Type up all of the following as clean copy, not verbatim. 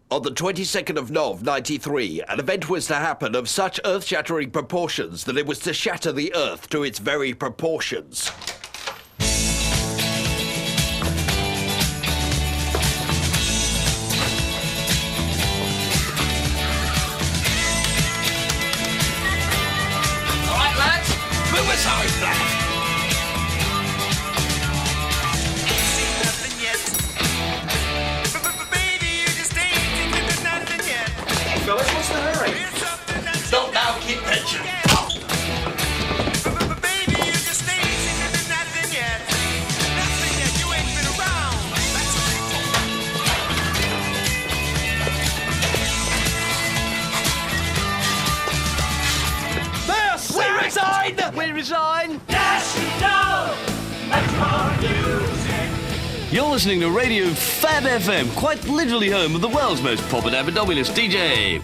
On the 22nd of Nov, 93, an event was to happen of such earth-shattering proportions that it was to shatter the Earth to its very proportions. All right, lads, move aside, lads. Fellas, what's the hurry? Stop now, keep pension. We resign! Yes, you know, that's music. You're listening to Radio Fab FM, quite literally home of the world's most popular abdominalist DJ.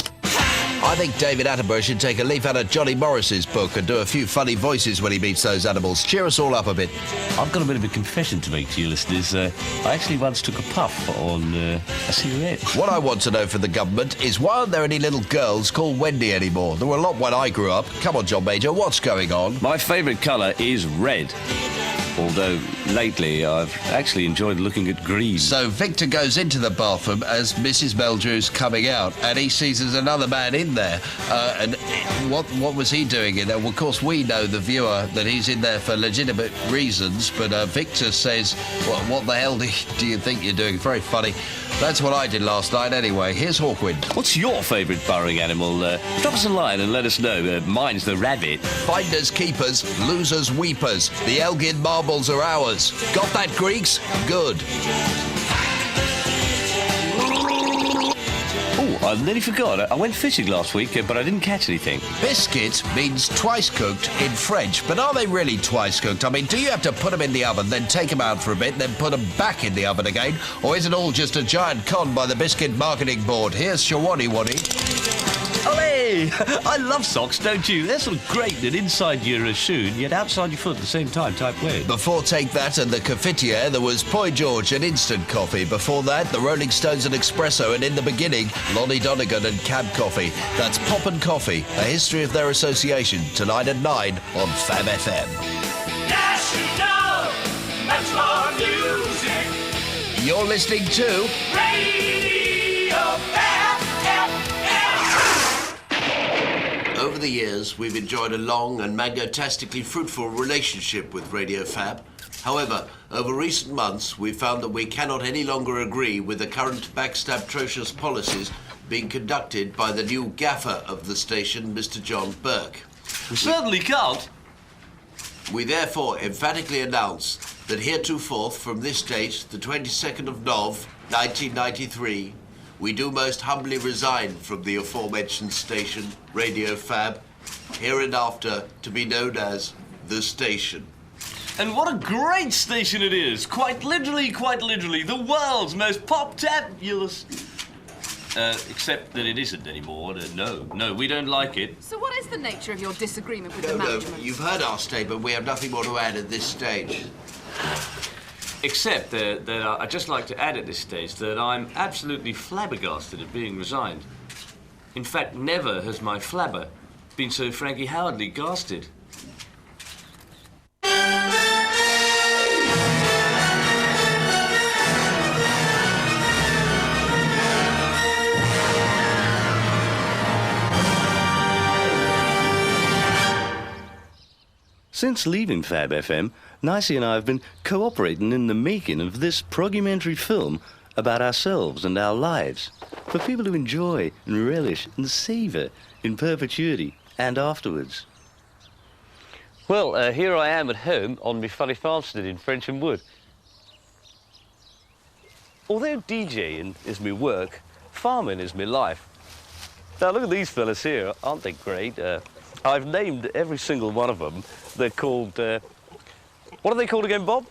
I think David Attenborough should take a leaf out of Johnny Morris's book and do a few funny voices when he meets those animals. Cheer us all up a bit. I've got a bit of a confession to make to you listeners. I actually once took a puff on a cigarette. What I want to know from the government is why aren't there any little girls called Wendy anymore? There were a lot when I grew up. Come on, John Major, what's going on? My favourite colour is red. Although, lately, I've actually enjoyed looking at green. So Victor goes into the bathroom as Mrs. Meldrew's coming out, and he sees there's another man in there. And what was he doing in there? Well, of course, we know, the viewer, that he's in there for legitimate reasons, but Victor says, well, what the hell do you think you're doing? Very funny. That's what I did last night anyway. Here's Hawkwind. What's your favourite burrowing animal? Drop us a line and let us know. Mine's the rabbit. Finders keepers, losers weepers. The Elgin marbles are ours. Got that, Greeks? Good. Oh, I nearly forgot. I went fishing last week, but I didn't catch anything. Biscuit means twice cooked in French, but are they really twice cooked? I mean, do you have to put them in the oven, then take them out for a bit, then put them back in the oven again? Or is it all just a giant con by the Biscuit Marketing Board? Here's Shawani Wadi. Olé! I love socks, don't you? They're sort of great and inside your shoe, and yet outside your foot at the same time, type way. Before Take That and the Cafetiere, there was Boy George and Instant Coffee. Before that, the Rolling Stones and Espresso, and in the beginning, Lonnie Donegan and Cab Coffee. That's Pop and Coffee, a history of their association, tonight at 9 on Fab FM. Yes, you know, that's our music. You're listening to Radio FM. Over the years, we've enjoyed a long and mangotastically fruitful relationship with Radio Fab. However, over recent months, we've found that we cannot any longer agree with the current backstab-trocious policies being conducted by the new gaffer of the station, Mr. John Burke. We certainly can't. We therefore emphatically announce that heretofore, from this date, the 22nd of Nov, 1993, we do most humbly resign from the aforementioned station, Radio Fab, hereinafter to be known as The Station. And what a great station it is! Quite literally, the world's most pop-tabulous... except that it isn't anymore. No, we don't like it. So what is the nature of your disagreement with the management? No, you've heard our statement. We have nothing more to add at this stage. Except that I'd just like to add at this stage that I'm absolutely flabbergasted at being resigned. In fact, never has my flabber been so Frankie Howardly gasted. Since leaving Fab FM, Nicey and I have been cooperating in the making of this proggumentary film about ourselves and our lives, for people to enjoy and relish and savour in perpetuity and afterwards. Well, here I am at home on my funny farmstead in Frensham Wood. Although DJing is my work, farming is my life. Now look at these fellas here, aren't they great? I've named every single one of them. They're called, what are they called again, Bob?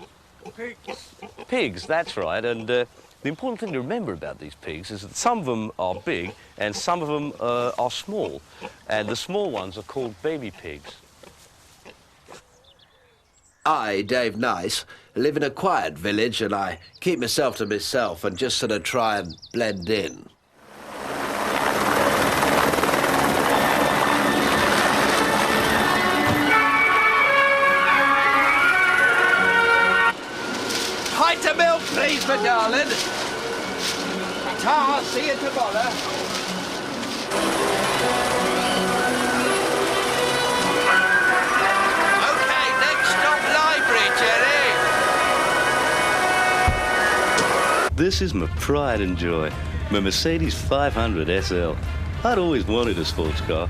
Pigs. Pigs, that's right. And the important thing to remember about these pigs is that some of them are big and some of them are small. And the small ones are called baby pigs. I, Dave Nice, live in a quiet village and I keep myself to myself and just sort of try and blend in. of milk, please, my darling. Ta, see you tomorrow. OK, next stop, library, Jerry. This is my pride and joy, my Mercedes 500 SL. I'd always wanted a sports car.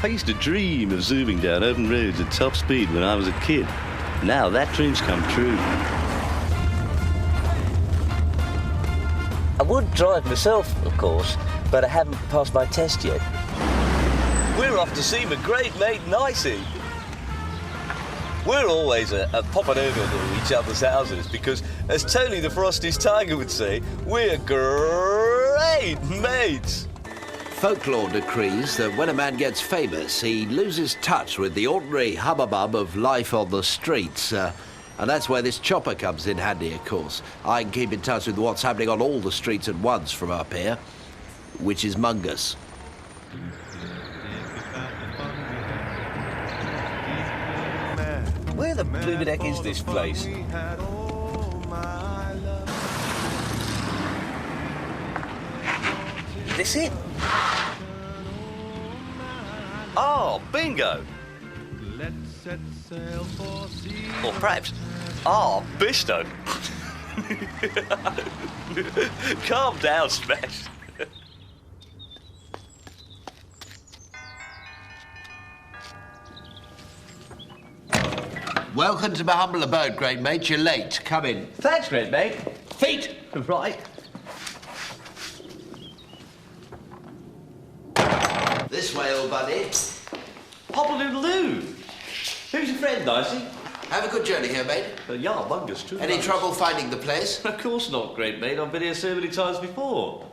I used to dream of zooming down open roads at top speed when I was a kid. Now that dream's come true. I would drive myself, of course, but I haven't passed my test yet. We're off to see my great mate Nicey. We're always popping over to each other's houses because, as Tony the Frosty's Tiger would say, we're great mates. Folklore decrees that when a man gets famous, he loses touch with the ordinary hubbub of life on the streets. And that's where this chopper comes in handy, of course. I can keep in touch with what's happening on all the streets at once from up here, which is mungus. Where the blooming heck is this place? Is this it? Oh, bingo! Or perhaps, Bisto. Calm down, Smash. Welcome to my humble abode, great mate. You're late. Come in. Thanks, great mate. Feet, right. This way, old buddy. Hopaloo-loo. Who's your friend, Nicey? Have a good journey here, mate. Yeah, bungus too. Any trouble finding the place? Of course not, great mate. I've been here so many times before.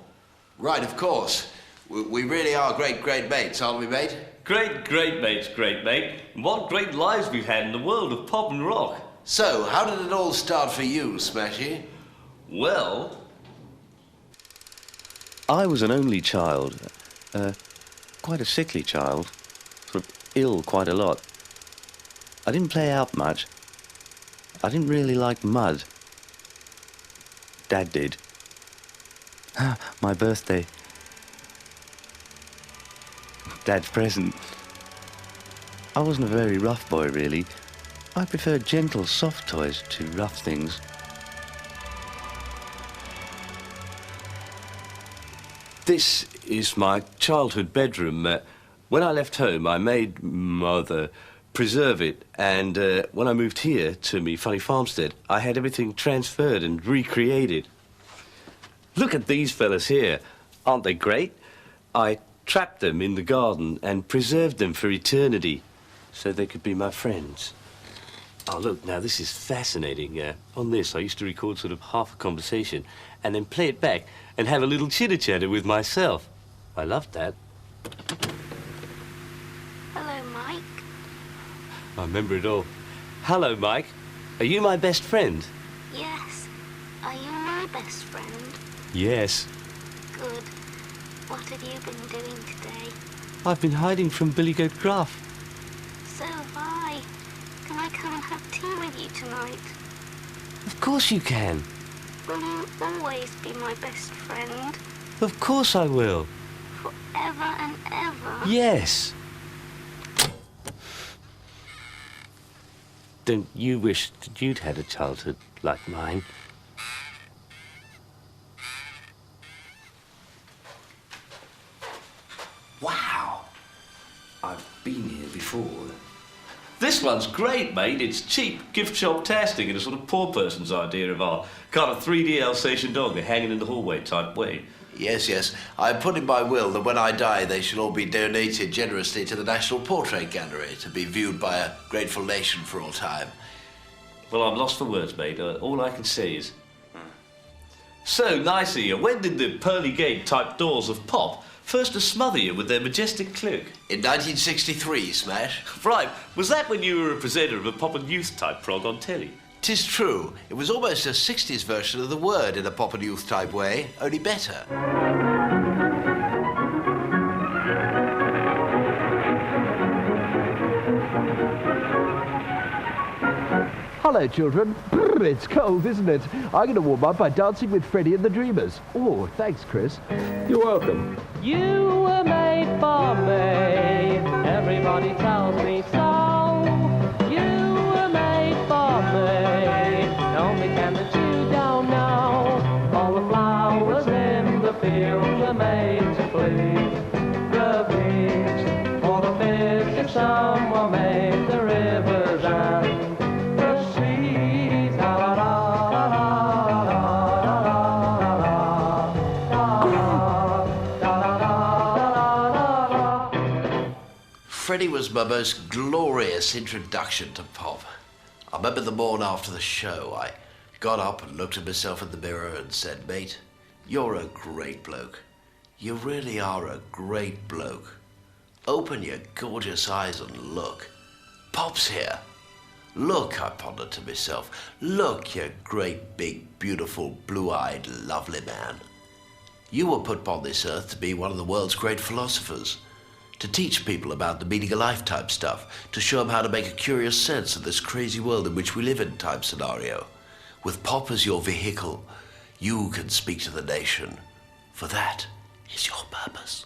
Right, of course. We really are great mates, aren't we, mate? Great mates, great mate. What great lives we've had in the world of pop and rock. So, how did it all start for you, Smashie? Well, I was an only child. Quite a sickly child. Sort of ill quite a lot. I didn't play out much. I didn't really like mud. Dad did. My birthday. Dad's present. I wasn't a very rough boy, really. I preferred gentle, soft toys to rough things. This is my childhood bedroom. When I left home, I made Mother preserve it, and when I moved here to me funny farmstead, I had everything transferred and recreated. Look at these fellas here. Aren't they great? I trapped them in the garden and preserved them for eternity so they could be my friends. Oh, look, now this is fascinating. On this, I used to record sort of half a conversation and then play it back and have a little chitter-chatter with myself. I loved that. Hello, Mike. I remember it all. Hello, Mike. Are you my best friend? Yes. Are you my best friend? Yes. Good. What have you been doing today? I've been hiding from Billy Goat Gruff. So have I. Can I come and have tea with you tonight? Of course you can. Will you always be my best friend? Of course I will. Forever and ever? Yes. Don't you wish that you'd had a childhood like mine? Wow. I've been here before. This one's great, mate. It's cheap, gift shop-tastic in a sort of poor person's idea of art. Kind of 3D Alsatian dog hanging in the hallway type way. Yes. I put in my will that when I die, they shall all be donated generously to the National Portrait Gallery to be viewed by a grateful nation for all time. Well, I'm lost for words, mate. All I can say is... So, Nicey, when did the pearly gate type doors of pop first to smother you with their majestic cloak? In 1963, Smash. Right. Was that when you were a presenter of a pop and youth type prog on telly? 'Tis true. It was almost a 60s version of the word in a pop and youth type way, only better. Hello, Hello, children. Brr, it's cold, isn't it? I'm going to warm up by dancing with Freddie and the Dreamers. Oh, thanks, Chris. You're welcome. You were made for me. Everybody tells me so. You were made for me. Only can that you don't know. All the flowers in the field were made to please the beach. For the fish and some were made the rivers and the seas. La la la la la la la la la. Freddie was my most glorious introduction to pop. I remember the morning after the show, I got up and looked at myself in the mirror and said, mate, you're a great bloke. You really are a great bloke. Open your gorgeous eyes and look. Pop's here. Look, I pondered to myself. Look, you great, big, beautiful, blue-eyed, lovely man. You were put upon this earth to be one of the world's great philosophers, to teach people about the meaning of life type stuff, to show them how to make a curious sense of this crazy world in which we live in type scenario. With Pop as your vehicle, you can speak to the nation. For that is your purpose.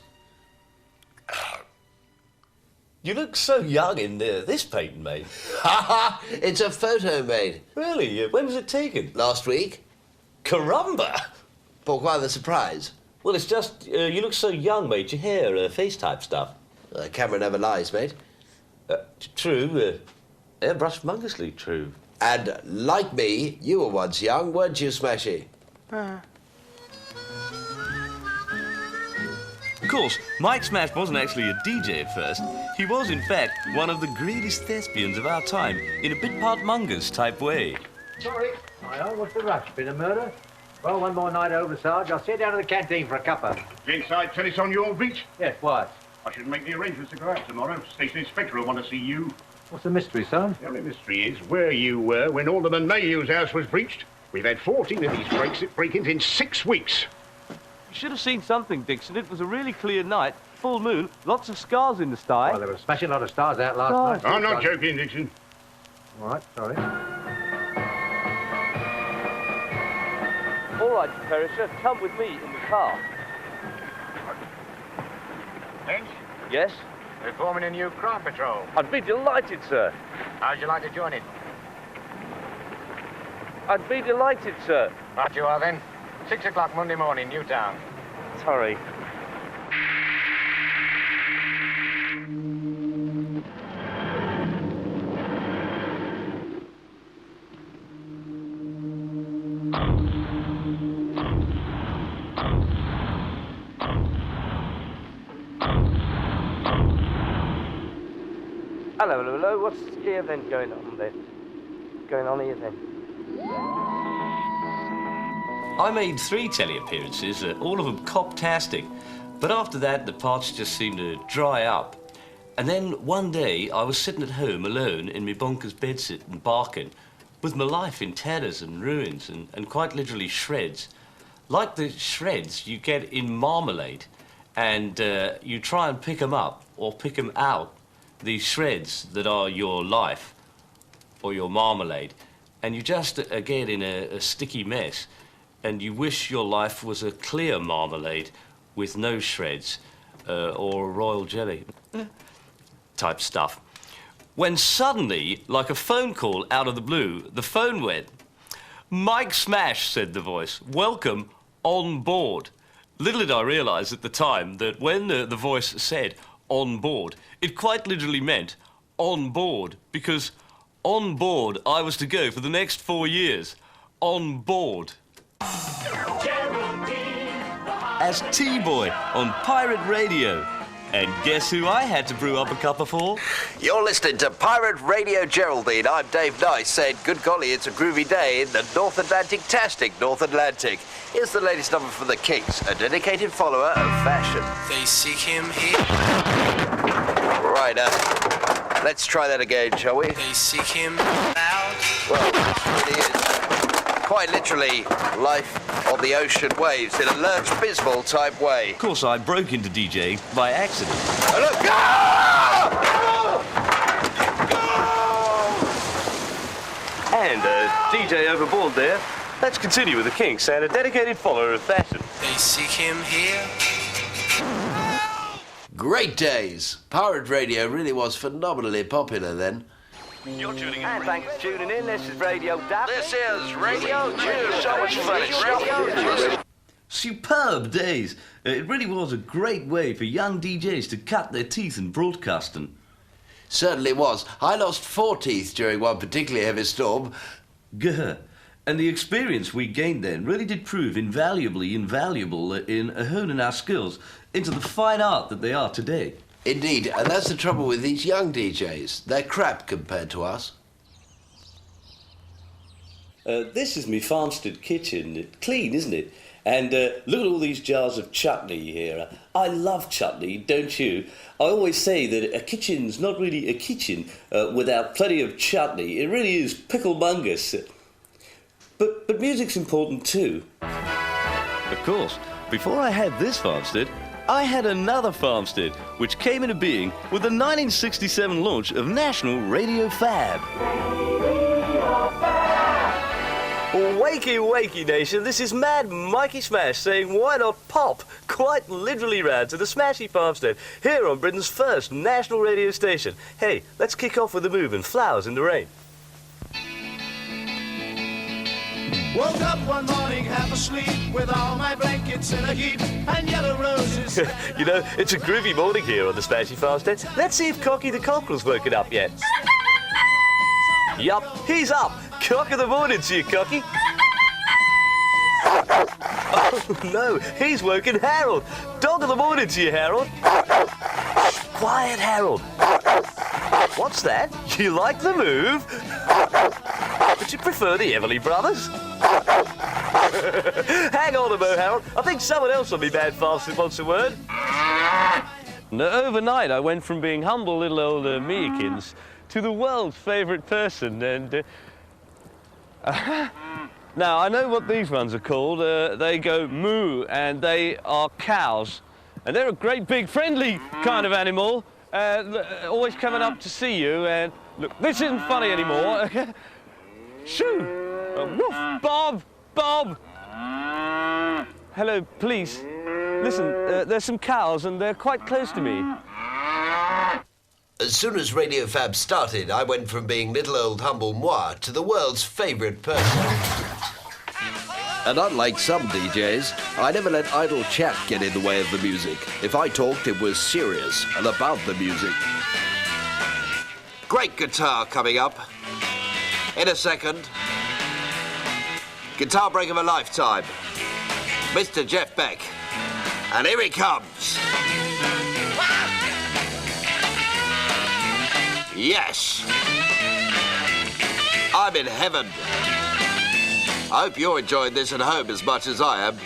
You look so young in this painting, mate. Ha ha! It's a photo, mate. Really? When was it taken? Last week. Caramba! Pourquoi the surprise? Well, it's just, you look so young, mate. Your hair, face type stuff. The camera never lies, mate. True. Brushmongerously true. And like me, you were once young, weren't you, Smashie? Of course, Mike Smash wasn't actually a DJ at first. He was, in fact, one of the greatest thespians of our time, in a bit part Mongers type way. Sorry. Hi, what's the rush? Been a murder? Well, one more night over, Sarge. I'll sit down to the canteen for a cuppa. Inside tennis on your beach? Yes, why? I should make the arrangements to go out tomorrow. Station Inspector will want to see you. What's the mystery, son? The only mystery is where you were when Alderman Mayhew's house was breached. We've had 14 of these break-ins in 6 weeks. You should have seen something, Dixon. It was a really clear night, full moon, lots of stars in the sky. Well, there were a smashing lot of stars out last night. I'm not joking, Dixon. All right, sorry. All right, Perisher, come with me in the car. Lynch, Yes? we're forming a new crime patrol. I'd be delighted, sir. How'd you like to join it? I'd be delighted, sir. Right you are, then. 6 o'clock Monday morning, Newtown. Sorry. Hello. What's the event going on then? Going on here then? I made 3 telly appearances, all of them cop-tastic. But after that, the parts just seemed to dry up. And then one day, I was sitting at home alone in my bunker's bedsit and barking, with my life in tatters and ruins and quite literally shreds. Like the shreds you get in marmalade, and you try and pick them up or pick them out, these shreds that are your life or your marmalade, and you just get in a sticky mess, and you wish your life was a clear marmalade with no shreds or royal jelly type stuff. When suddenly, like a phone call out of the blue, the phone went. "Mike Smash," said the voice. "Welcome on board." Little did I realise at the time that when the voice said on board, it quite literally meant on board, because on board I was to go for the next 4 years. On board. As T-Boy on Pirate Radio. And guess who I had to brew up a cuppa for? You're listening to Pirate Radio Geraldine. I'm Dave Nice saying, good golly, it's a groovy day in the North Atlantic-tastic North Atlantic. Here's the latest number from the Kinks, a dedicated follower of fashion. They seek him here. Right, let's try that again, shall we? They seek him out. Well, it really is. Quite literally, life on the ocean waves in a Lurch Bisbal type way. Of course, I broke into DJing by accident. Oh, look! And DJ overboard there. Let's continue with the Kinks and a dedicated follower of fashion. They seek him here. Great days. Pirate radio really was phenomenally popular then. You're tuning in. And thanks for tuning in. This is Radio Daphne. This is Radio Juice. So much fun. Radio Juice. Superb days. It really was a great way for young DJs to cut their teeth in broadcasting. Certainly was. I lost 4 teeth during one particularly heavy storm. Gah. And the experience we gained then really did prove invaluable in honing our skills into the fine art that they are today. Indeed, and that's the trouble with these young DJs. They're crap compared to us. This is me farmstead kitchen. Clean, isn't it? And look at all these jars of chutney here. I love chutney, don't you? I always say that a kitchen's not really a kitchen without plenty of chutney. It really is picklemungus. But music's important too. Of course, before I had this farmstead, I had another farmstead, which came into being with the 1967 launch of National Radio Fab. Wakey, wakey, nation. This is Mad Mikey Smash saying why not pop quite literally round to the Smashie farmstead here on Britain's first national radio station. Hey, let's kick off with a move and Flowers in the Rain. Woke up one morning half asleep with all my blankets in a heap and yellow roses. You know, it's a groovy morning here on the Smashie farmstead. Let's see if Cocky the Cockerel's woken up yet. Yup, he's up. Cock of the morning to you, Cocky. Oh, no, he's woken Harold. Dog of the morning to you, Harold. Quiet, Harold. What's that? You like the move? Would you prefer the Everly Brothers? Hang on a moment, Harold. I think someone else on me bad fasted wants a word. Now, overnight, I went from being humble little old Meekins to the world's favourite person, and... Now, I know what these ones are called. They go moo, and they are cows. And they're a great big friendly kind of animal, always coming up to see you. And look, this isn't funny anymore. Shoo! Woof! Bob! Bob! Hello, police. Listen, there's some cows, and they're quite close to me. As soon as Radio Fab started, I went from being little old humble moi to the world's favourite person. And unlike some DJs, I never let idle chat get in the way of the music. If I talked, it was serious and about the music. Great guitar coming up. In a second. Guitar break of a lifetime. Mr. Jeff Beck. And here he comes. Yes. I'm in heaven. I hope you're enjoying this at home as much as I am.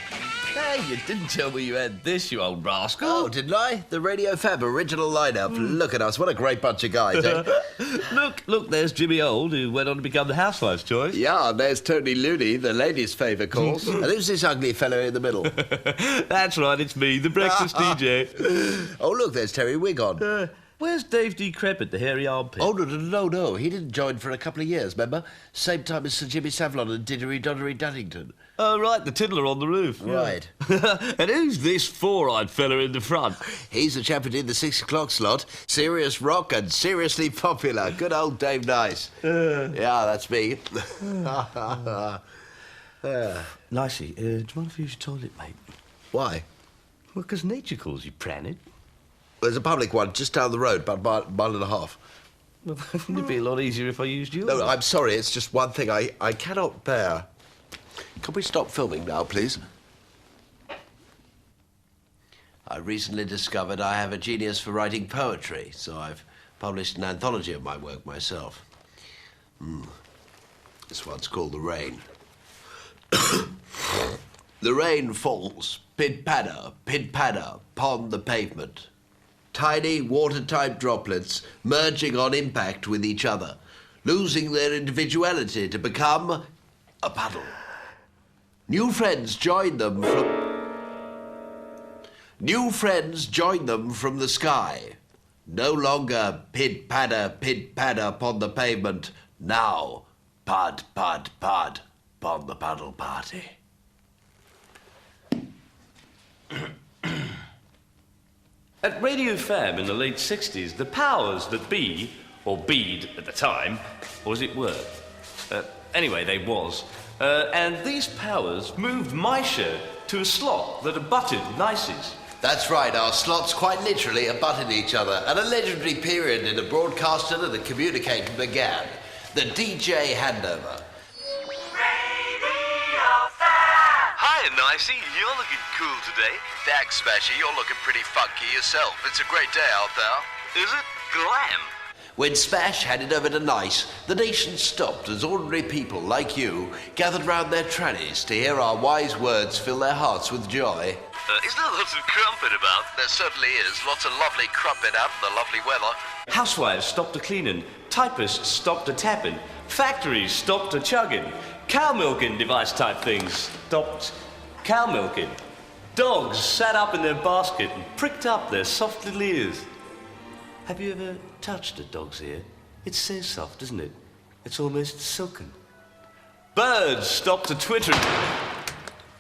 Hey, you didn't tell me you had this, you old rascal. Oh, didn't I? The Radio Fab original lineup. Look at us. What a great bunch of guys, eh? Look, there's Jimmy Old, who went on to become the housewife's choice. Yeah, and there's Tony Looney, the ladies' favourite course. And who's this ugly fellow in the middle? That's right, it's me, the breakfast DJ. Oh, look, there's Terry Wigon. Where's Dave Decrepit, the hairy armpit? Oh, no. He didn't join for a couple of years, remember? Same time as Sir Jimmy Savlon and Diddery Doddery Duddington. Oh, right, the tiddler on the roof. Right. And who's this four-eyed fella in the front? He's the chap who did the 6 o'clock slot. Serious rock and seriously popular. Good old Dave Nice. Yeah, that's me. Nicey, do you mind if I use your toilet, mate? Why? Well, because nature calls you, Pranet. There's a public one just down the road, about a mile and a half. Well, it'd be a lot easier if I used yours. No, I'm sorry, it's just one thing I cannot bear. Can we stop filming now, please? I recently discovered I have a genius for writing poetry, so I've published an anthology of my work myself. This one's called The Rain. The rain falls, pid-padder, upon the pavement. Tiny, watertight droplets merging on impact with each other, losing their individuality to become a puddle. New friends join them from the sky. No longer pid-padder upon the pavement. Now, Pod, pod, pod. Pod the Puddle Party. At Radio Fam in the late 60s, the powers that be, or beed at the time, or as it were. Anyway, they was. And these powers moved my show to a slot that abutted Nicey's. That's right, our slots quite literally abutted each other at a legendary period in the broadcaster that the communicator began. The DJ handover. Hi, Nicey. You're looking cool today. Thanks, Smashie. You're looking pretty funky yourself. It's a great day out there. Is it? Glam. When Smash handed over to Nice, the nation stopped as ordinary people like you gathered round their trannies to hear our wise words fill their hearts with joy. Is there lots of crumpet about? There certainly is. Lots of lovely crumpet out in the lovely weather. Housewives stopped a-cleaning, typists stopped a-tapping, factories stopped a-chugging, cow-milking device-type things stopped cow-milking. Dogs sat up in their basket and pricked up their soft little ears. Have you ever touched a dog's ear? It's so soft, isn't it? It's almost silken. Birds stopped a-twittering.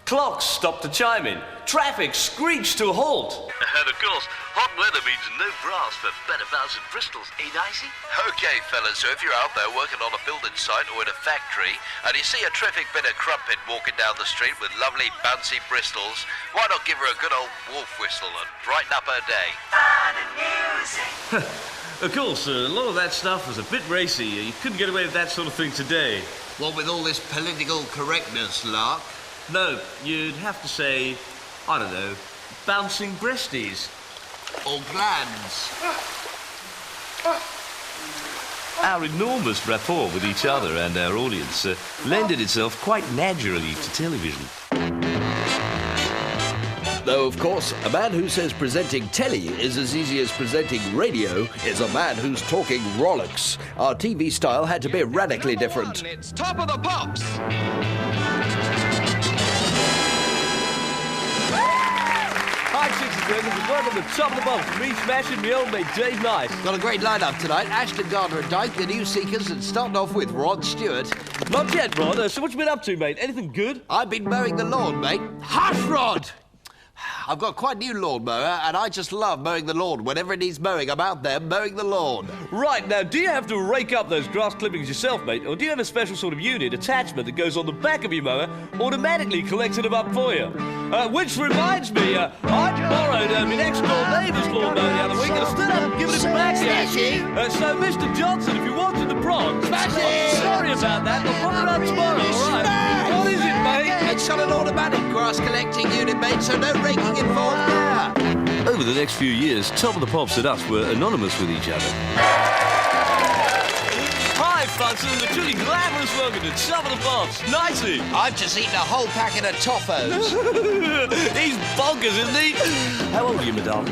Clocks stopped a-chiming. Traffic screeched to a halt. And of course, hot weather means no brass for better bows and bristles, eh, Nicey? Okay, fellas, so if you're out there working on a building site or in a factory, and you see a terrific bit of crumpet walking down the street with lovely bouncy bristles, why not give her a good old wolf whistle and brighten up her day? Fun and music! Of course, a lot of that stuff was a bit racy. You couldn't get away with that sort of thing today. What with all this political correctness, Lark? No, you'd have to say, I don't know, bouncing breasties. Or glands. Our enormous rapport with each other and our audience lended itself quite naturally to television. Though, of course, a man who says presenting telly is as easy as presenting radio is a man who's talking Rolex. Our TV style had to be radically different. It's Top of the Pops. Hi, Chicks and Friends. Welcome to Top of the Pops. Me, Smashie, my old mate, Dave Nice. Got a great lineup tonight. Ashton Gardner and Dyke, the new Seekers, and starting off with Rod Stewart. Not yet, Rod. So what you been up to, mate? Anything good? I've been mowing the lawn, mate. Hush, Rod! I've got quite a new lawnmower, and I just love mowing the lawn. Whenever it needs mowing, I'm out there mowing the lawn. Right, now, do you have to rake up those grass clippings yourself, mate? Or do you have a special sort of unit, attachment, that goes on the back of your mower, automatically collecting them up for you? Which reminds me, I borrowed my next-door neighbour's lawnmower the other week, and I still haven't given it back yet. So, Mr. Johnson, if you wanted the prong... Sorry about that, I'll put it up tomorrow, all right? What is it, mate? It's got an automatic grass collecting unit, mate, so no raking involved there. Over the next few years, Top of the Pops and us were anonymous with each other. Hi, Funson, and a truly glamorous welcome to Top of the Pops. Nicey. I've just eaten a whole packet of toffos. He's bonkers, isn't he? How old are you, madame?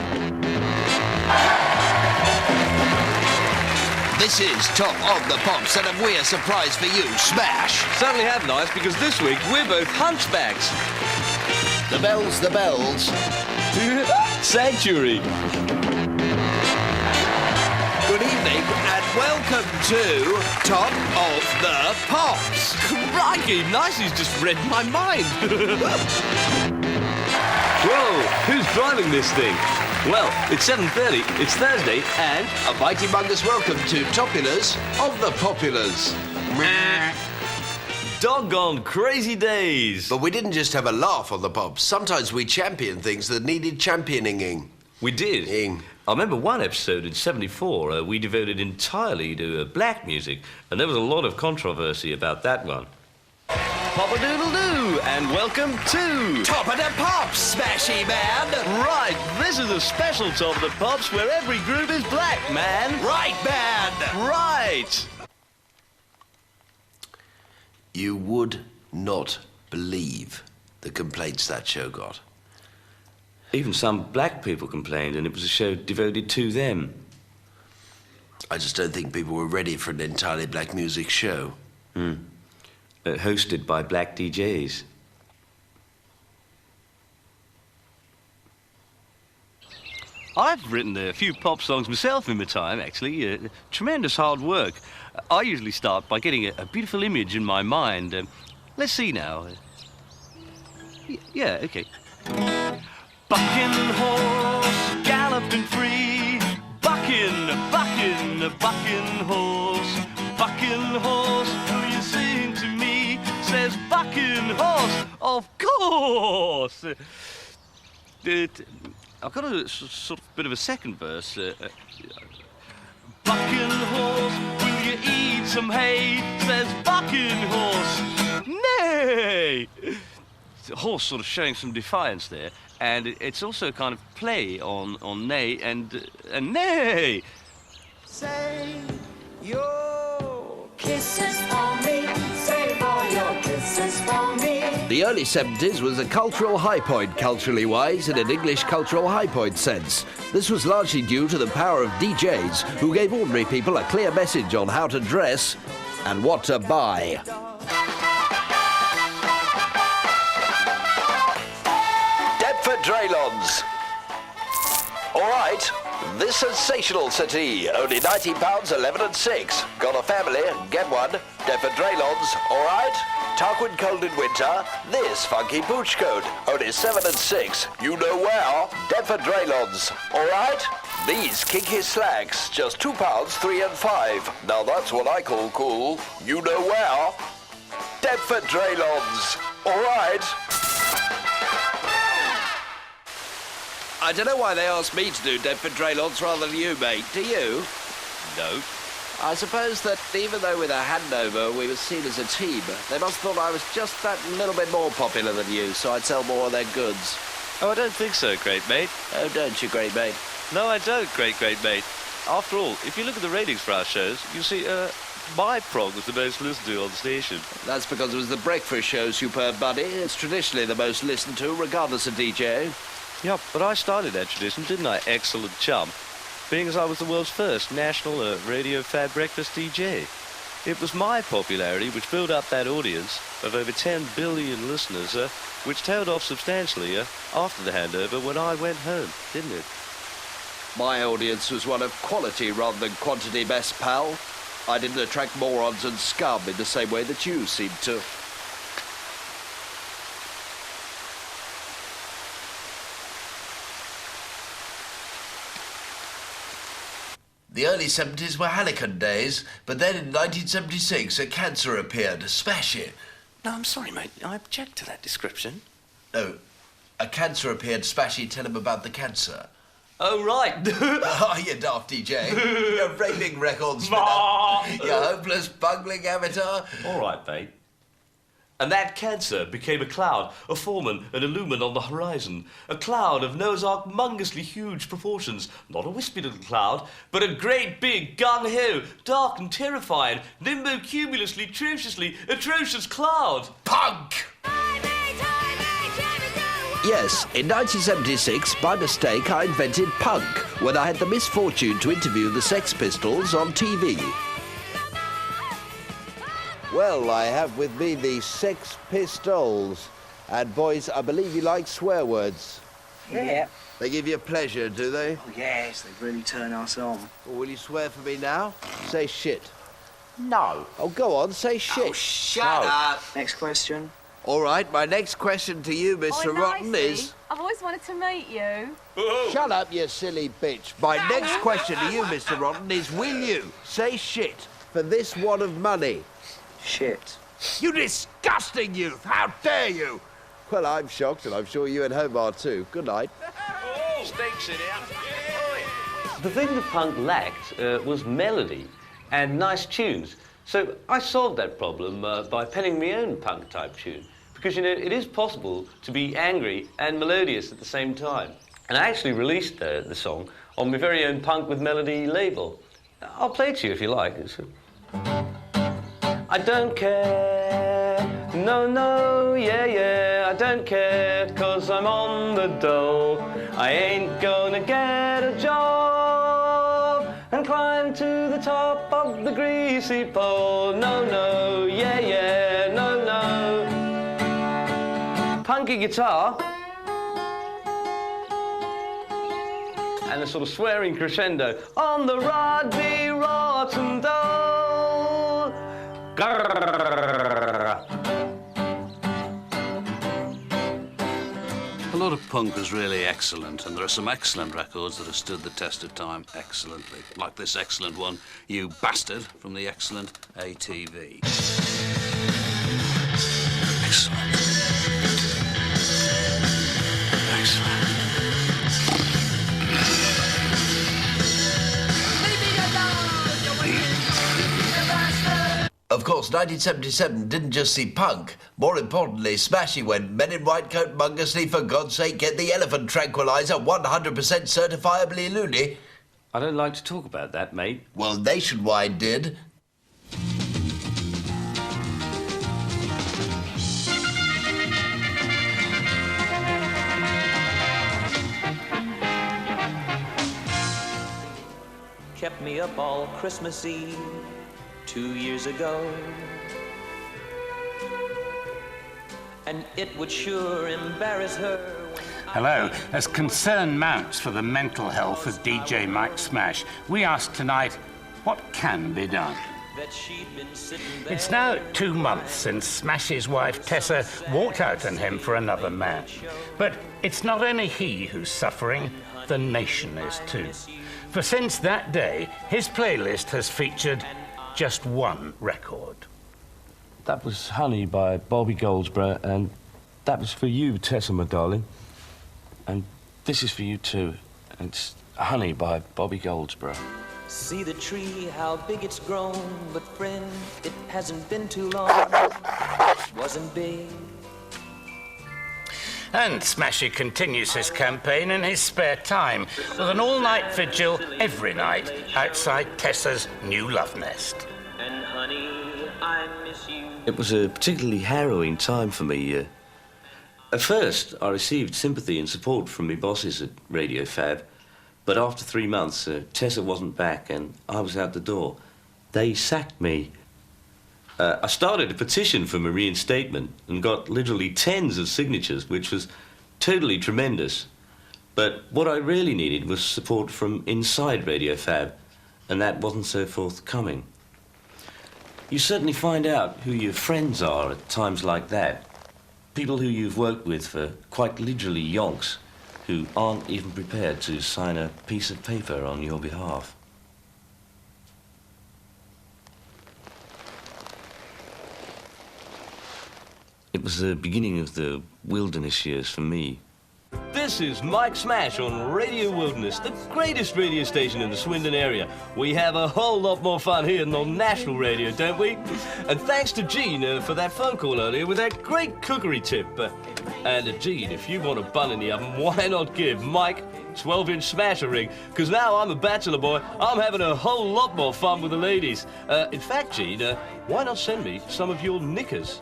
This is Top of the Pops, and have we a surprise for you, Smash? Certainly have, Nice, because this week we're both hunchbacks. The bells, the bells. Sanctuary. Good evening, and welcome to Top of the Pops. Crikey, Nicey's just read my mind. Whoa, who's driving this thing? Well, it's 7:30, it's Thursday, and a mighty humongous welcome to Topulars of the Populars. doggone crazy days. But we didn't just have a laugh on the Pops. Sometimes we championed things that needed championing. We did. I remember one episode in '74 we devoted entirely to black music, and there was a lot of controversy about that one. Pop-a-doodle-doo, and welcome to... Top of the Pops, Smashie man! Right, this is a special Top of the Pops where every group is black, man! Right, man! Right! You would not believe the complaints that show got. Even some black people complained, and it was a show devoted to them. I just don't think people were ready for an entirely black music show. Hosted by black DJs. I've written a few pop songs myself in my time, actually. Tremendous hard work. I usually start by getting a beautiful image in my mind. Let's see now. Yeah, okay. Bucking horse, galloping free. Bucking horse. Bucking horse, will you sing to me? Says bucking horse, of course. I've got a sort of bit of a second verse. Bucking horse, will you eat some hay? Says bucking horse, nay. The horse sort of showing some defiance there, and it's also a kind of play on nay and nay. Say your kisses for me. Save all your kisses for me. The early 70s was a cultural high point, culturally wise, in an English cultural high point sense. This was largely due to the power of DJs, who gave ordinary people a clear message on how to dress and what to buy. Draylons. All right, this sensational settee, only £19, 11 and 6. Got a family? Get one. Deptford Draylons. All right. Tarquin cold in winter. This funky pooch coat, only 7 and 6. You know where? Deptford Draylons. All right. These kinky slacks, just £2, 3 and 5. Now that's what I call cool. You know where? Deptford Draylons. All right. I don't know why they asked me to do Deptford Draylons rather than you, mate. Do you? No. I suppose that even though with a handover we were seen as a team, they must have thought I was just that little bit more popular than you, so I'd sell more of their goods. Oh, I don't think so, great mate. Oh, don't you, great mate? No, I don't, great mate. After all, if you look at the ratings for our shows, you see, my prog was the most listened to on the station. That's because it was the breakfast show, superb buddy. It's traditionally the most listened to, regardless of DJ. Yeah, but I started that tradition, didn't I, excellent chum? Being as I was the world's first national radio fab breakfast DJ. It was my popularity which built up that audience of over 10 billion listeners, which tailed off substantially after the handover when I went home, didn't it? My audience was one of quality rather than quantity, best pal. I didn't attract morons and scum in the same way that you seemed to. The early 70s were Hallican days, but then in 1976 a cancer appeared, Smashie. No, I'm sorry, mate. I object to that description. No, a cancer appeared, Smashie, tell him about the cancer. Oh, right. Oh, you daft DJ. You're raping records spinner. You hopeless bungling amateur. All right, mate. And that cancer became a cloud, a foreman, an illumin on the horizon. A cloud of Noah's Ark mongously huge proportions. Not a wispy little cloud, but a great big, gung-ho, dark and terrifying, nimbocumulously, atrociously, atrocious cloud. Punk! Yes, in 1976, by mistake, I invented punk when I had the misfortune to interview the Sex Pistols on TV. Well, I have with me the Sex Pistols. And boys, I believe you like swear words. Yeah. They give you pleasure, do they? Oh, yes, they really turn us on. Well, will you swear for me now? Say shit. No. Oh, go on, say shit. Oh, shut up. Next question. All right, my next question to you, Mr. Rotten, is... I've always wanted to meet you. Shut up, you silly bitch. My next question to you, Mr. Rotten, is will you say shit for this wad of money? Shit. You disgusting youth! How dare you! Well, I'm shocked, and I'm sure you at home are too. Good night. Stakes it out. The thing that punk lacked was melody and nice tunes. So I solved that problem by penning my own punk-type tune. Because, you know, it is possible to be angry and melodious at the same time. And I actually released the song on my very own Punk with Melody label. I'll play it to you if you like. I don't care, no, no, yeah, yeah, I don't care, 'cause I'm on the dole. I ain't gonna get a job and climb to the top of the greasy pole. No, no, yeah, yeah, no, no. Punky guitar and a sort of swearing crescendo. On the rod be rotten dough. A lot of punk is really excellent, and there are some excellent records that have stood the test of time excellently. Like this excellent one, You Bastard, from the excellent ATV. Excellent. Excellent. Of course, 1977 didn't just see punk. More importantly, Smashie went Men in White Coat Mungously, for God's sake, get the elephant tranquilizer, 100% certifiably loony. I don't like to talk about that, mate. Well, Nationwide did. Kept me up all Christmas Eve 2 years ago, and it would sure embarrass her. Hello. As concern mounts for the mental health of DJ Mike Smash, we ask tonight, what can be done? It's now 2 months since Smashie's wife Tessa walked out on him for another man. But it's not only he who's suffering, the nation is too. For since that day, his playlist has featured just one record. That was Honey by Bobby Goldsboro, and that was for you, Tessa, my darling. And this is for you too. It's Honey by Bobby Goldsboro. See the tree, how big it's grown, but friend, it hasn't been too long. Wasn't big. And Smashie continues his campaign in his spare time with an all-night vigil every night outside Tessa's new love nest. And honey, I miss you. It was a particularly harrowing time for me. At first, I received sympathy and support from my bosses at Radio Fab, but after 3 months, Tessa wasn't back and I was out the door. They sacked me. I started a petition for my reinstatement and got literally tens of signatures, which was totally tremendous. But what I really needed was support from inside Radio Fab, and that wasn't so forthcoming. You certainly find out who your friends are at times like that. People who you've worked with for quite literally yonks, who aren't even prepared to sign a piece of paper on your behalf. It was the beginning of the wilderness years for me. This is Mike Smash on Radio Wilderness, the greatest radio station in the Swindon area. We have a whole lot more fun here than on national radio, don't we? And thanks to Jean for that phone call earlier with that great cookery tip. And Jean, if you want a bun in the oven, why not give Mike 12-inch smasher ring? Because now I'm a bachelor boy, I'm having a whole lot more fun with the ladies. In fact, Jean, why not send me some of your knickers?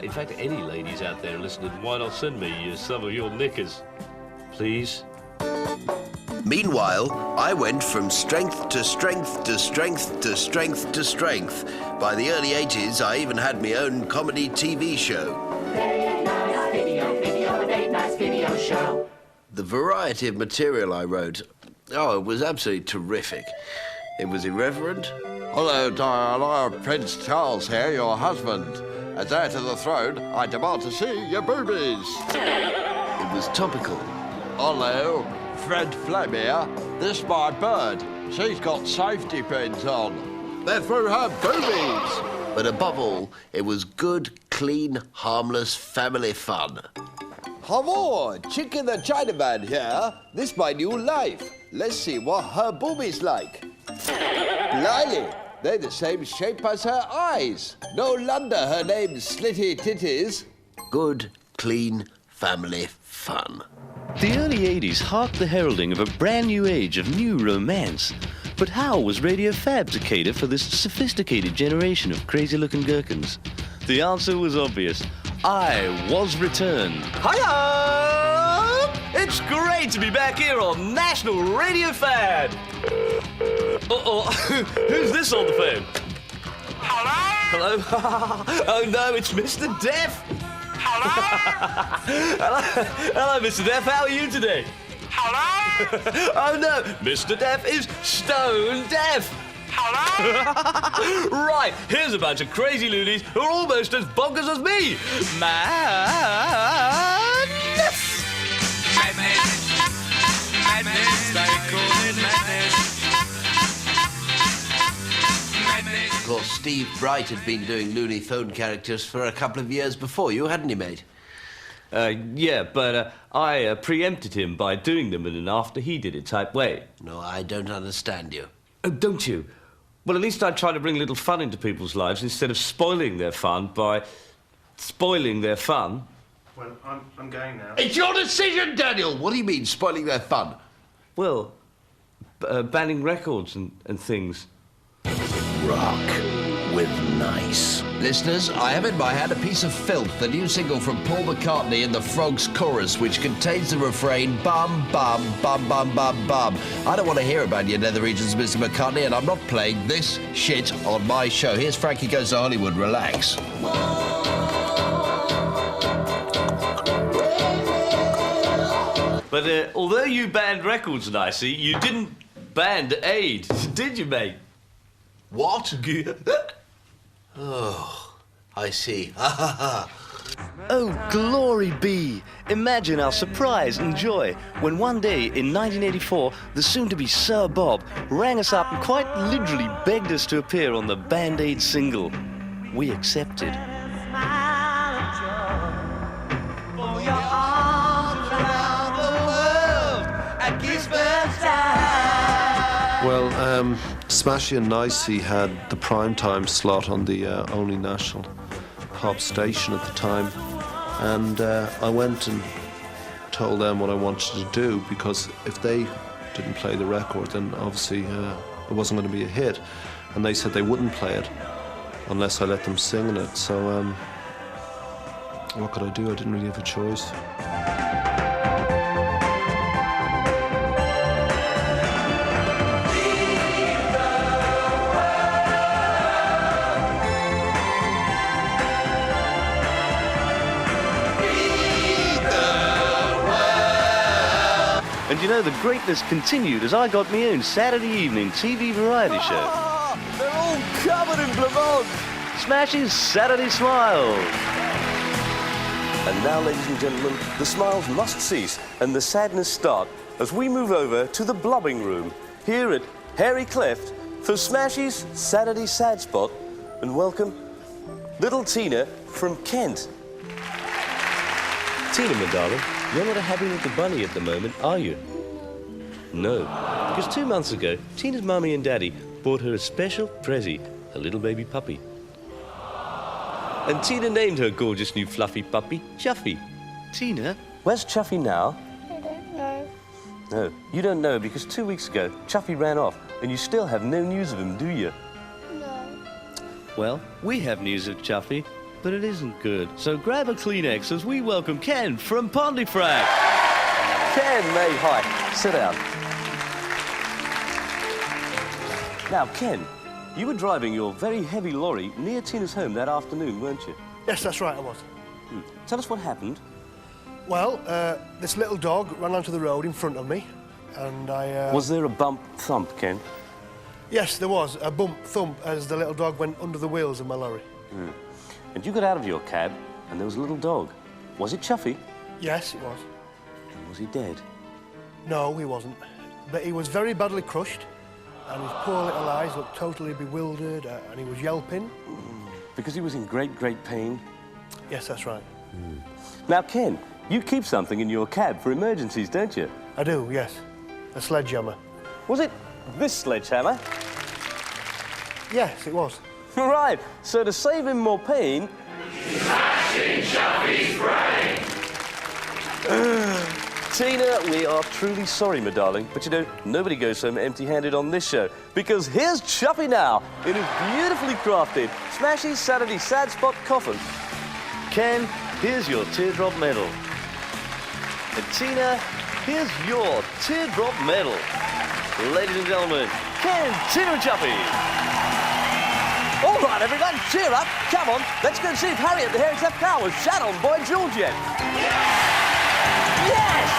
In fact, any ladies out there listening, why not send me some of your knickers, please? Meanwhile, I went from strength to strength to strength to strength to strength. By the early 80s, I even had my own comedy TV show. Video show. The variety of material I wrote, it was absolutely terrific. It was irreverent. Hello, Diana. Prince Charles here, your husband. As heir to the throne, I demand to see your boobies. It was topical. Hello, Fred Flemir. This my bird. She's got safety pins on. They're through her boobies. But above all, it was good, clean, harmless family fun. Hello, Chicken the Chinaman here. This my new life. Let's see what her boobies like. Blimey, they're the same shape as her eyes. No wonder her name's Slitty Titties. Good, clean, family fun. The early 80s harked the heralding of a brand new age of new romance. But how was Radio Fab to cater for this sophisticated generation of crazy-looking gherkins? The answer was obvious. I was returned. Hiya! It's great to be back here on National Radio Fab. Who's this on the phone? Hello? Hello? Oh no, it's Mr. Deaf. Hello? Hello, Mr. Deaf. How are you today? Hello? Oh no, Mr. Deaf is stone deaf. Hello? Right, here's a bunch of crazy loonies who are almost as bonkers as me. Madness! Madness, they call it madness. Of course, Steve Bright had been doing Looney phone characters for a couple of years before you, hadn't he, mate? Yeah, but I preempted him by doing them in an after-he-did-it type way. No, I don't understand you. Oh, don't you? Well, at least I try to bring a little fun into people's lives instead of spoiling their fun by spoiling their fun. Well, I'm going now. It's your decision, Daniel! What do you mean, spoiling their fun? Well, banning records and things. Rock with Nice. Listeners, I have in my hand a piece of filth, the new single from Paul McCartney and the Frogs chorus, which contains the refrain, bum, bum, bum, bum, bum, bum. I don't want to hear about your nether regions, Mr. McCartney, and I'm not playing this shit on my show. Here's Frankie Goes to Hollywood. Relax. But although you banned records, Nicey, you didn't ban aid, did you, mate? What? Oh, I see. Oh, glory be! Imagine our surprise and joy when one day in 1984, the soon-to-be Sir Bob rang us up and quite literally begged us to appear on the Band-Aid single. We accepted. Well, Smashie Nicey had the primetime slot on the only national pop station at the time, and I went and told them what I wanted to do, because if they didn't play the record, then obviously it wasn't going to be a hit, and they said they wouldn't play it unless I let them sing in it. So what could I do? I didn't really have a choice. And you know, the greatness continued as I got my own Saturday evening TV variety show. They're all covered in blancmange. Smashie's Saturday Smiles. And now, ladies and gentlemen, the smiles must cease and the sadness start as we move over to the blubbing room here at Hairy Cleft for Smashie's Saturday Sad Spot, and welcome little Tina from Kent. Tina, my darling, you're not a happy little bunny at the moment, are you? No, because 2 months ago, Tina's mummy and daddy bought her a special prezi, a little baby puppy. And Tina named her gorgeous new fluffy puppy Chuffy. Tina? Where's Chuffy now? I don't know. No, you don't know because 2 weeks ago, Chuffy ran off, and you still have no news of him, do you? No. Well, we have news of Chuffy, but it isn't good. So grab a Kleenex as we welcome Ken from Pontefract. Ken, May, hi. Sit down. Now, Ken, you were driving your very heavy lorry near Tina's home that afternoon, weren't you? Yes, that's right, I was. Tell us what happened. Well, this little dog ran onto the road in front of me, and I... Was there a bump thump, Ken? Yes, there was. A bump thump as the little dog went under the wheels of my lorry. And you got out of your cab, and there was a little dog. Was it Chuffy? Yes, it was. And was he dead? No, he wasn't. But he was very badly crushed, and his poor little eyes looked totally bewildered, and he was yelping. Because he was in great, great pain? Yes, that's right. Now, Ken, you keep something in your cab for emergencies, don't you? I do, yes. A sledgehammer. Was it this sledgehammer? Yes, it was. Right, so to save him more pain... Smashing Chuffy's brain! Tina, we are truly sorry, my darling, but you know, nobody goes home empty-handed on this show, because here's Chuffy now, in his beautifully crafted Smashie Saturday Sad Spot coffin. Ken, here's your teardrop medal. And Tina, here's your teardrop medal. Ladies and gentlemen, Ken, Tina and Chuffy. All right, everyone, cheer up. Come on, let's go and see if Harriet the Hairy Cleft Cow was shot on Boy George yet. Yes!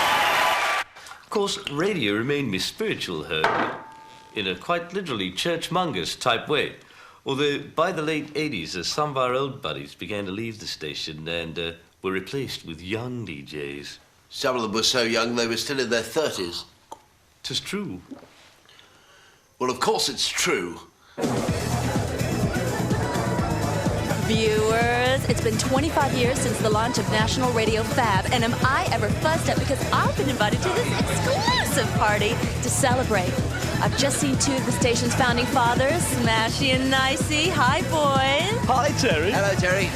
Of course, radio remained my spiritual home in a quite literally churchmongers type way. Although by the late 80s, some of our old buddies began to leave the station and were replaced with young DJs. Some of them were so young they were still in their 30s. 'Tis true. Well, of course it's true. Viewers, it's been 25 years since the launch of National Radio Fab, and am I ever fussed up because I've been invited to this exclusive party to celebrate. I've just seen two of the station's founding fathers, Smashie and Nicey. Hi, boys. Hi, Terry. Hello, Terry.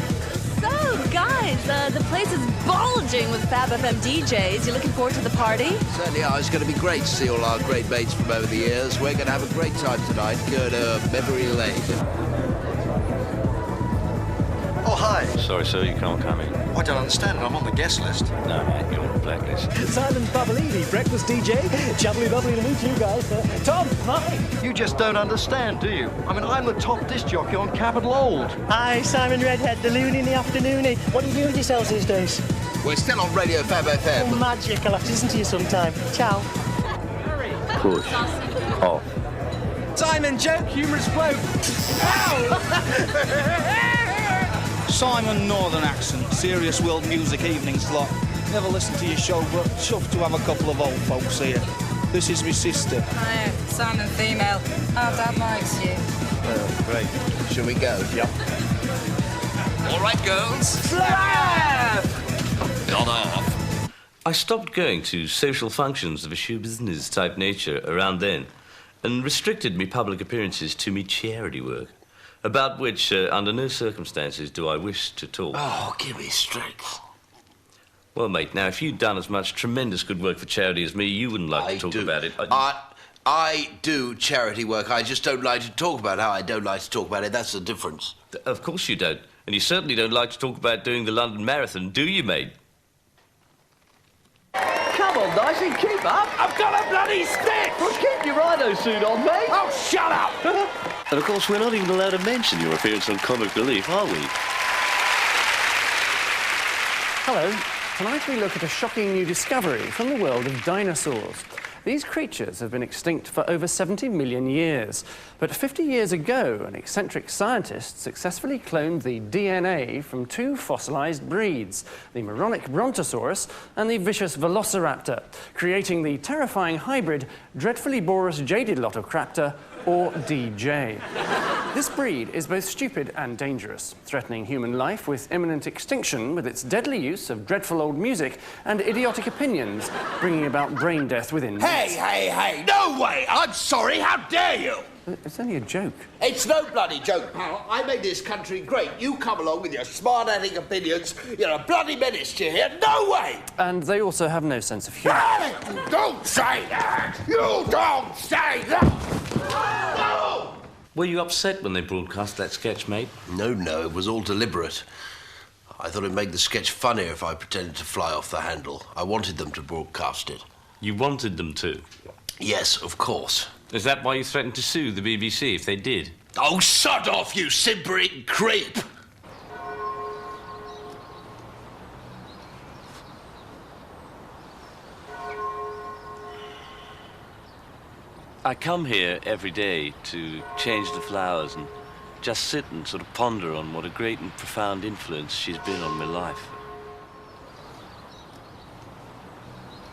So, guys, the place is bulging with Fab FM DJs. You looking forward to the party? Certainly are. It's going to be great to see all our great mates from over the years. We're going to have a great time tonight. Go to memory lane. Oh, hi. Sorry, sir, you can't come in. I don't understand it. I'm on the guest list. No, mate, you're on the blacklist. Simon Babalini, breakfast DJ. Lovely to meet you guys. Tom, hi. You just don't understand, do you? I mean, I'm the top disc jockey on Capital Old. Hi, Simon Redhead, the loony in the afternoony. What do you do with yourselves these days? We're still on Radio Fab FM. Oh, magic. I'll have to listen to you sometime. Ciao. Push. Off. Simon, joke, humorous bloke. Simon Northern Accent, Serious World Music evening slot. Never listened to your show, but chuffed to have a couple of old folks here. This is my sister. Hi, Simon Female. Our dad likes you. Oh, great. Shall we go? Yep. All right, girls. Slap! Not off. I stopped going to social functions of a show business type nature around then and restricted me public appearances to me charity work, about which, under no circumstances, do I wish to talk. Oh, give me strength. Well, mate, now, if you'd done as much tremendous good work for charity as me, you wouldn't like to talk about it. I do charity work. I just don't like to talk about how I don't like to talk about it. That's the difference. Of course you don't. And you certainly don't like to talk about doing the London Marathon, do you, mate? Come on, Nicey, keep up. I've got a bloody stick! Well, keep your rhino suit on, mate. Oh, shut up! And of course, we're not even allowed to mention your appearance on Comic Relief, are we? Hello. Tonight we look at a shocking new discovery from the world of dinosaurs. These creatures have been extinct for over 70 million years. But 50 years ago, an eccentric scientist successfully cloned the DNA from two fossilized breeds, the moronic brontosaurus and the vicious velociraptor, creating the terrifying hybrid Dreadfully-borous jaded-lotocraptor, or DJ. This breed is both stupid and dangerous, threatening human life with imminent extinction with its deadly use of dreadful old music and idiotic opinions, bringing about brain death within minutes. Hey, no way! I'm sorry, how dare you! It's only a joke. It's no bloody joke, pal. I made this country great. You come along with your smart-aleck opinions. You're a bloody menace to here. No way! And they also have no sense of humour. Don't say that! You don't say that! No! Were you upset when they broadcast that sketch, mate? No, it was all deliberate. I thought it'd make the sketch funnier if I pretended to fly off the handle. I wanted them to broadcast it. You wanted them to? Yes, of course. Is that why you threatened to sue the BBC if they did? Oh, sod off, you simpering creep! I come here every day to change the flowers and just sit and sort of ponder on what a great and profound influence she's been on my life.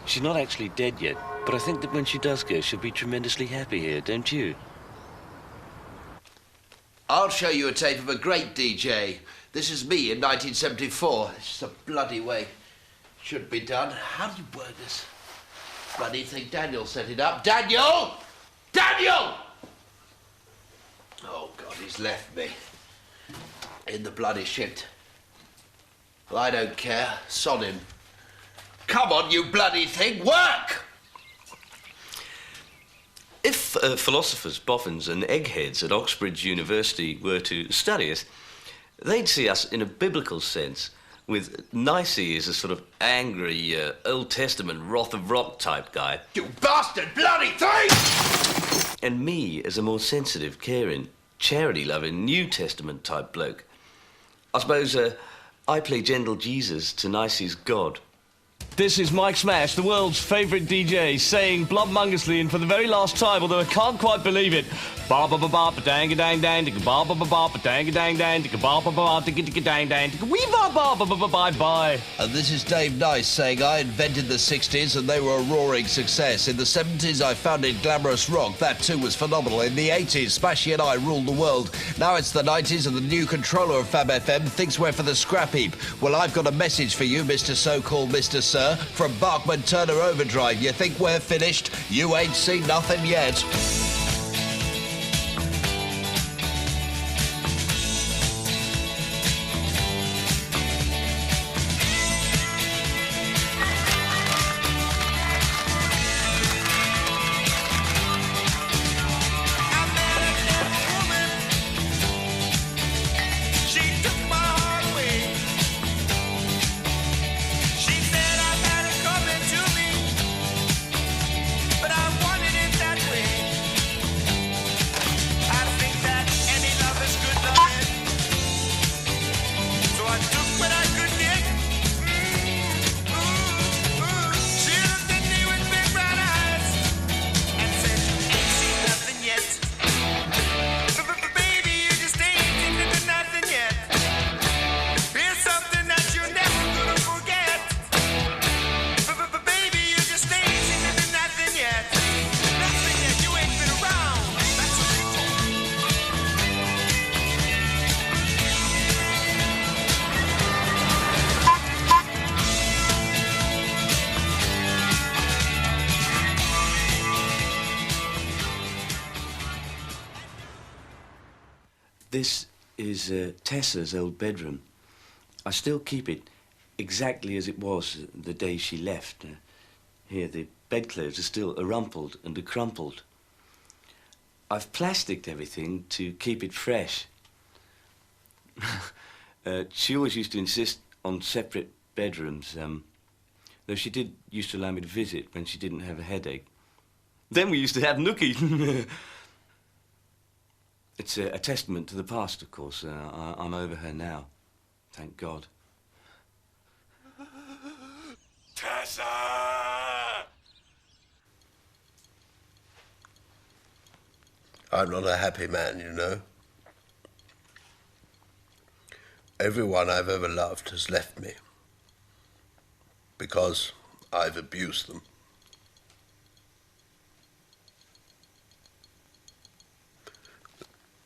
She's not actually dead yet, but I think that when she does go, she'll be tremendously happy here, don't you? I'll show you a tape of a great DJ. This is me in 1974. This is the bloody way it should be done. How do you work this bloody thing? Daniel set it up. Daniel! Daniel! Oh, God, he's left me in the bloody shit. Well, I don't care. Sod him. Come on, you bloody thing, work! If philosophers, boffins and eggheads at Oxbridge University were to study us, they'd see us in a biblical sense, with Nicey as a sort of angry, Old Testament Wrath of Rock type guy. You bastard bloody thing! And me as a more sensitive, caring, charity-loving, New Testament type bloke. I suppose I play gentle Jesus to Nicey's God. This is Mike Smash, the world's favourite DJ, saying blubmongerously and for the very last time, although I can't quite believe it, ba ba ba ba ba dang a dang dang, ba ba ba ba ba dang a dang dang, ba ba ba ba dang dang, wee ba ba ba ba bye bye. And this is Dave Nice saying I invented the 60s and they were a roaring success. In the 70s I founded glamorous rock. That too was phenomenal. In the 80s, Smashie and I ruled the world. Now it's the 90s and the new controller of Fab FM thinks we're for the scrap heap. Well, I've got a message for you, Mr. So-called Mr. Sir, from Bachman Turner Overdrive. You think we're finished? You ain't seen nothing yet. This is Tessa's old bedroom. I still keep it exactly as it was the day she left. Here, the bedclothes are still rumpled and crumpled. I've plasticked everything to keep it fresh. She always used to insist on separate bedrooms, though she did used to allow me to visit when she didn't have a headache. Then we used to have nookie. It's a testament to the past, of course. I'm over her now. Thank God. Tessa! I'm not a happy man, you know. Everyone I've ever loved has left me because I've abused them.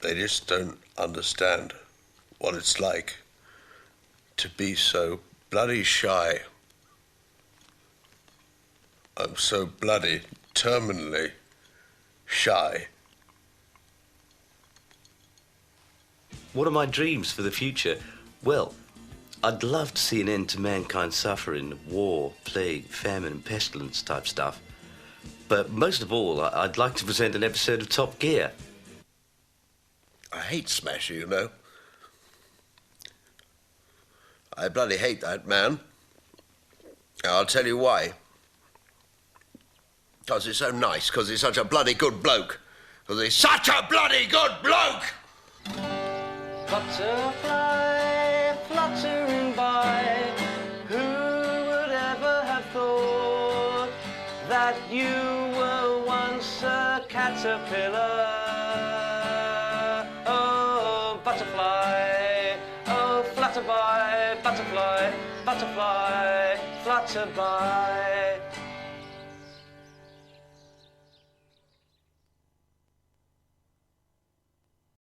They just don't understand what it's like to be so bloody shy. I'm so bloody, terminally shy. What are my dreams for the future? Well, I'd love to see an end to mankind's suffering, war, plague, famine and pestilence type stuff. But most of all, I'd like to present an episode of Top Gear. I hate Smashie, you know. I bloody hate that man. I'll tell you why. Because he's so nice, because he's such a bloody good bloke. Because he's such a bloody good bloke! Butterfly fluttering by, who would ever have thought that you were once a caterpillar? Oh, butterfly, oh, flutter by, butterfly, butterfly, flutter by.